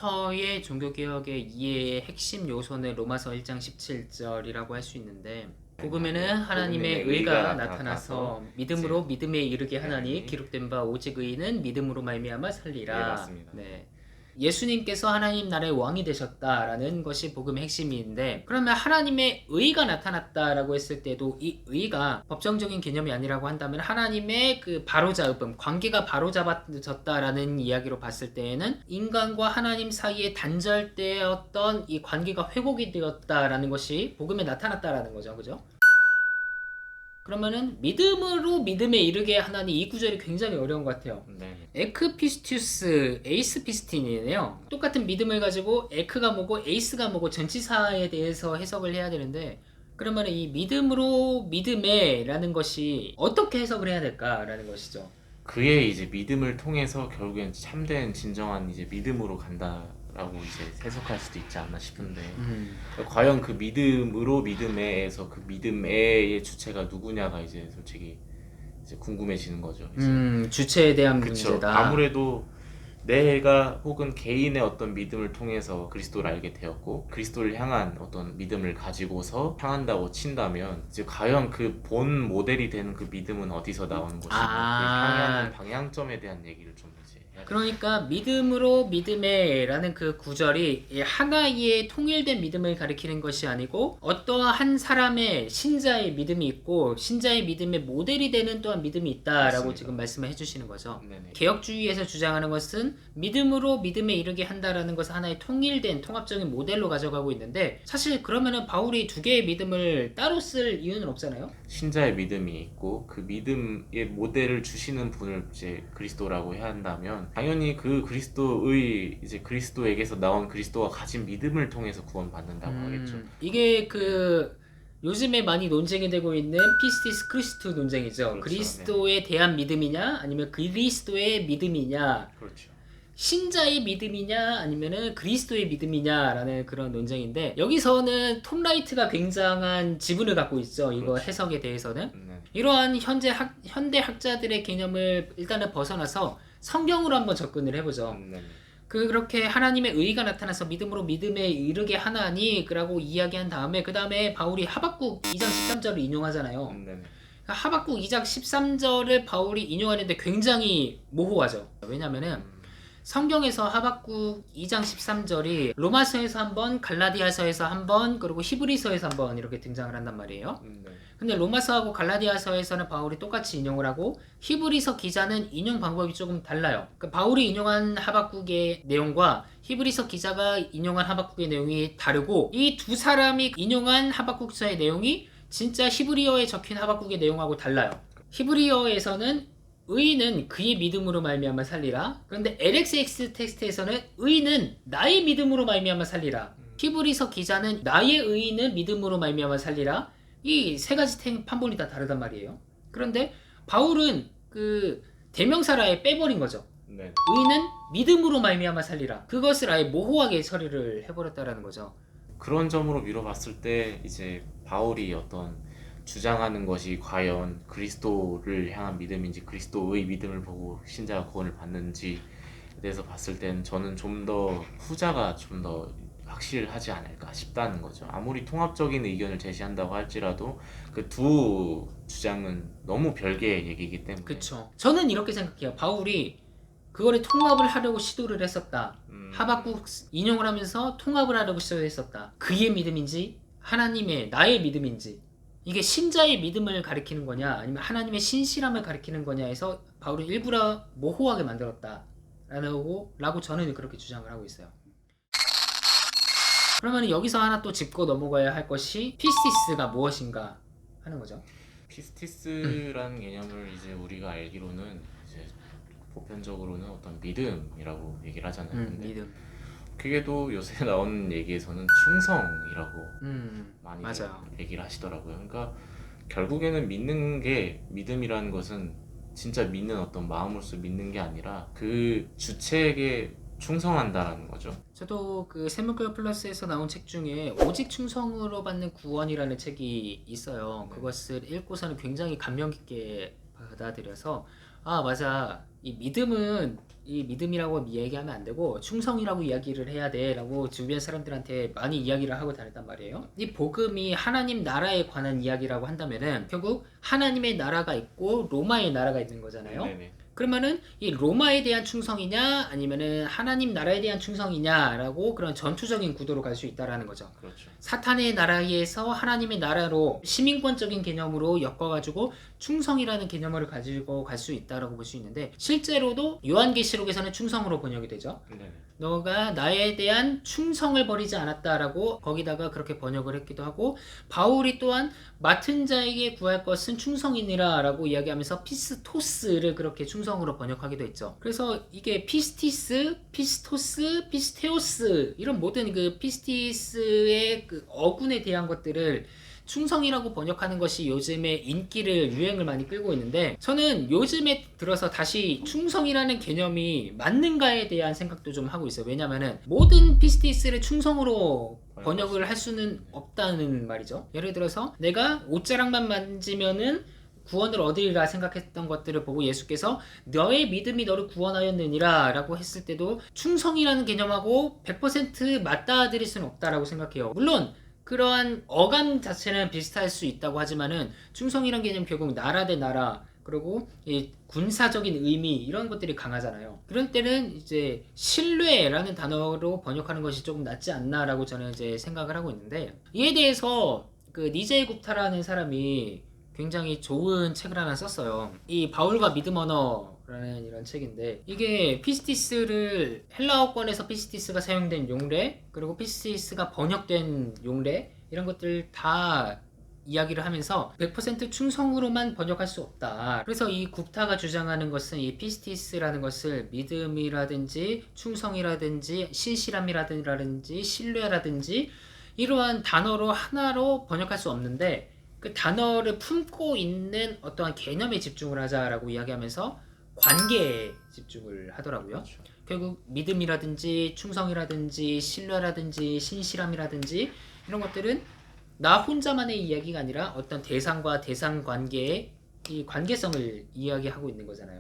루터의 종교개혁의 이해의 핵심 요소는 로마서 1장 17절이라고 할 수 있는데, 복음에는 하나님의 의가 나타나서 믿음으로 믿음에 이르게 하나니 기록된 바 오직 의인은 믿음으로 말미암아 살리라. 네, 맞습니다. 네. 예수님께서 하나님 나라의 왕이 되셨다라는 것이 복음의 핵심인데, 그러면 하나님의 의가 나타났다라고 했을 때도 이 의가 법정적인 개념이 아니라고 한다면 하나님의 그 바로잡음, 관계가 바로잡아졌다라는 이야기로 봤을 때에는 인간과 하나님 사이에 단절되었던 이 관계가 회복이 되었다라는 것이 복음에 나타났다라는 거죠. 그죠? 그러면은 믿음으로 믿음에 이르게 하나니, 이 구절이 굉장히 어려운 것 같아요. 네. 에크피스투스 에이스피스틴이네요. 똑같은 믿음을 가지고 에크가 뭐고 에이스가 뭐고 전치사에 대해서 해석을 해야 되는데, 그러면 이 믿음으로 믿음에 라는 것이 어떻게 해석을 해야 될까라는 것이죠. 그의 이제 믿음을 통해서 결국엔 참된 진정한 이제 믿음으로 간다라고 이제 해석할 수도 있지 않나 싶은데, 과연 그 믿음으로 믿음에에서 그 믿음의 주체가 누구냐가 이제 솔직히 이제 궁금해지는 거죠. 이제. 주체에 대한 그쵸. 문제다. 아무래도 내가 혹은 개인의 어떤 믿음을 통해서 그리스도를 알게 되었고, 그리스도를 향한 어떤 믿음을 가지고서 향한다고 친다면, 이제 과연 그 본 모델이 되는 그 믿음은 어디서 나오는 것이고, 그 향하는 방향점에 대한 얘기를 좀 이제 해야 그러니까 믿음으로 믿음에 라는 그 구절이 하나의 통일된 믿음을 가리키는 것이 아니고, 어떠한 사람의 신자의 믿음이 있고 신자의 믿음의 모델이 되는 또한 믿음이 있다라고 맞습니다. 지금 말씀을 해주시는 거죠. 네네. 개혁주의에서 주장하는 것은 믿음으로 믿음에 이르게 한다라는 것을 하나의 통일된 통합적인 모델로 가져가고 있는데, 사실 그러면은 바울이 두 개의 믿음을 따로 쓸 이유는 없잖아요. 신자의 믿음이 있고 그 믿음의 모델을 주시는 분을 이제 그리스도라고 해야 한다면, 당연히 그 그리스도의 이제 그리스도에게서 나온 그리스도가 가진 믿음을 통해서 구원받는다고 하겠죠. 이게 그 요즘에 많이 논쟁이 되고 있는 피스티스 크리스트 논쟁이죠. 그렇죠. 그리스도에 대한 믿음이냐 아니면 그리스도의 믿음이냐, 그렇죠. 신자의 믿음이냐 아니면은 그리스도의 믿음이냐라는 그런 논쟁인데, 여기서는 톰 라이트가 굉장한 지분을 갖고 있죠. 이거 그렇죠. 해석에 대해서는. 네. 이러한 현대 학자들의 개념을 일단은 벗어나서 성경으로 한번 접근을 해보죠. 네. 그렇게 하나님의 의가 나타나서 믿음으로 믿음에 이르게 하나니 라고 이야기한 다음에, 그 다음에 바울이 하박국 2장 13절을 인용하잖아요. 네. 하박국 2장 13절을 바울이 인용하는데 굉장히 모호하죠. 왜냐면은 성경에서 하박국 2장 13절이 로마서에서 한번, 갈라디아서에서 한번, 그리고 히브리서에서 한번 이렇게 등장을 한단 말이에요. 네. 근데 로마서하고 갈라디아서에서는 바울이 똑같이 인용을 하고, 히브리서 기자는 인용 방법이 조금 달라요. 그러니까 바울이 인용한 하박국의 내용과 히브리서 기자가 인용한 하박국의 내용이 다르고, 이 두 사람이 인용한 하박국서의 내용이 진짜 히브리어에 적힌 하박국의 내용하고 달라요. 히브리어에서는 의인은 그의 믿음으로 말미암아 살리라. 그런데 LXX 텍스트에서는 의인은 나의 믿음으로 말미암아 살리라. 히브리서 기자는 나의 의인은 믿음으로 말미암아 살리라. 이 세 가지 판본이 다 다르단 말이에요. 그런데 바울은 그 대명사를 아예 빼버린 거죠. 네. 의인은 믿음으로 말미암아 살리라. 그것을 아예 모호하게 처리를 해버렸다라는 거죠. 그런 점으로 미뤄봤을 때 이제 바울이 어떤 주장하는 것이 과연 그리스도를 향한 믿음인지 그리스도의 믿음을 보고 신자가 구원을 받는지에 대해서 봤을 땐 저는 좀 더 후자가 좀 더 확실하지 않을까 싶다는 거죠. 아무리 통합적인 의견을 제시한다고 할지라도 그 두 주장은 너무 별개의 얘기이기 때문에. 그쵸. 저는 이렇게 생각해요. 바울이 그거를 통합을 하려고 시도를 했었다. 하박국 인용을 하면서 통합을 하려고 시도했었다. 그의 믿음인지 하나님의 나의 믿음인지, 이게 신자의 믿음을 가리키는 거냐 아니면 하나님의 신실함을 가리키는 거냐 해서 바울은 일부러 모호하게 만들었다 라고 저는 그렇게 주장을 하고 있어요. 그러면 여기서 하나 또 짚고 넘어가야 할 것이 피스티스가 무엇인가 하는 거죠. 피스티스라는 개념을 이제 우리가 알기로는 이제 보편적으로는 어떤 믿음이라고 얘기를 하잖아요. 근데 믿음. 그게 또 요새 나오는 얘기에서는 충성이라고 많이 맞아요. 얘기를 하시더라고요. 그러니까 결국에는 믿는 게, 믿음이라는 것은 진짜 믿는 어떤 마음으로서 믿는 게 아니라 그 주체에게 충성한다라는 거죠. 저도 그 세문교육 플러스에서 나온 책 중에 오직 충성으로 받는 구원이라는 책이 있어요. 그것을 읽고서는 굉장히 감명 깊게 받아들여서 아, 맞아. 이 믿음은 이 믿음이라고 얘기하면 안 되고 충성이라고 이야기를 해야 돼라고 주변 사람들한테 많이 이야기를 하고 다녔단 말이에요. 이 복음이 하나님 나라에 관한 이야기라고 한다면은 결국 하나님의 나라가 있고 로마의 나라가 있는 거잖아요. 네네. 그러면은 이 로마에 대한 충성이냐 아니면은 하나님 나라에 대한 충성이냐라고 그런 전투적인 구도로 갈 수 있다라는 거죠. 그렇죠. 사탄의 나라에서 하나님의 나라로 시민권적인 개념으로 엮어가지고 충성이라는 개념을 가지고 갈 수 있다라고 볼 수 있는데 실제로도 요한계시록에서는 충성으로 번역이 되죠. 네네. 너가 나에 대한 충성을 버리지 않았다라고 거기다가 그렇게 번역을 했기도 하고 바울이 또한 맡은 자에게 구할 것은 충성이니라 라고 이야기하면서 피스토스를 그렇게 충성으로 번역하기도 했죠. 그래서 이게 피스티스, 피스토스, 피스테오스 이런 모든 그 피스티스의 그 어군에 대한 것들을 충성이라고 번역하는 것이 요즘에 인기를 유행을 많이 끌고 있는데 저는 요즘에 들어서 다시 충성이라는 개념이 맞는가에 대한 생각도 좀 하고 있어요. 왜냐면은 모든 피스티스를 충성으로 번역을 할 수는 없다는 말이죠. 예를 들어서 내가 옷자락만 만지면은 구원을 얻으리라 생각했던 것들을 보고 예수께서 너의 믿음이 너를 구원하였느니라 라고 했을 때도 충성이라는 개념하고 100% 맞닿아들일 수는 없다라고 생각해요. 물론 그러한 어감 자체는 비슷할 수 있다고 하지만은 충성이란 개념 결국 나라 대 나라 그리고 이 군사적인 의미 이런 것들이 강하잖아요. 그럴 때는 이제 신뢰라는 단어로 번역하는 것이 조금 낫지 않나라고 저는 이제 생각을 하고 있는데 이에 대해서 그 니제이 굽타라는 사람이 굉장히 좋은 책을 하나 썼어요. 이 바울과 믿음 언어라는 이런 책인데 이게 피스티스를 헬라어권에서 피스티스가 사용된 용례 그리고 피스티스가 번역된 용례 이런 것들 다 이야기를 하면서 100% 충성으로만 번역할 수 없다. 그래서 이 굽타가 주장하는 것은 이 피스티스라는 것을 믿음이라든지 충성이라든지 신실함이라든지 신뢰라든지 이러한 단어로 하나로 번역할 수 없는데 그 단어를 품고 있는 어떠한 개념에 집중을 하자라고 이야기하면서 관계에 집중을 하더라고요. 그렇죠. 결국 믿음이라든지 충성이라든지 신뢰라든지 신실함이라든지 이런 것들은 나 혼자만의 이야기가 아니라 어떤 대상과 대상 관계의 이 관계성을 이야기하고 있는 거잖아요.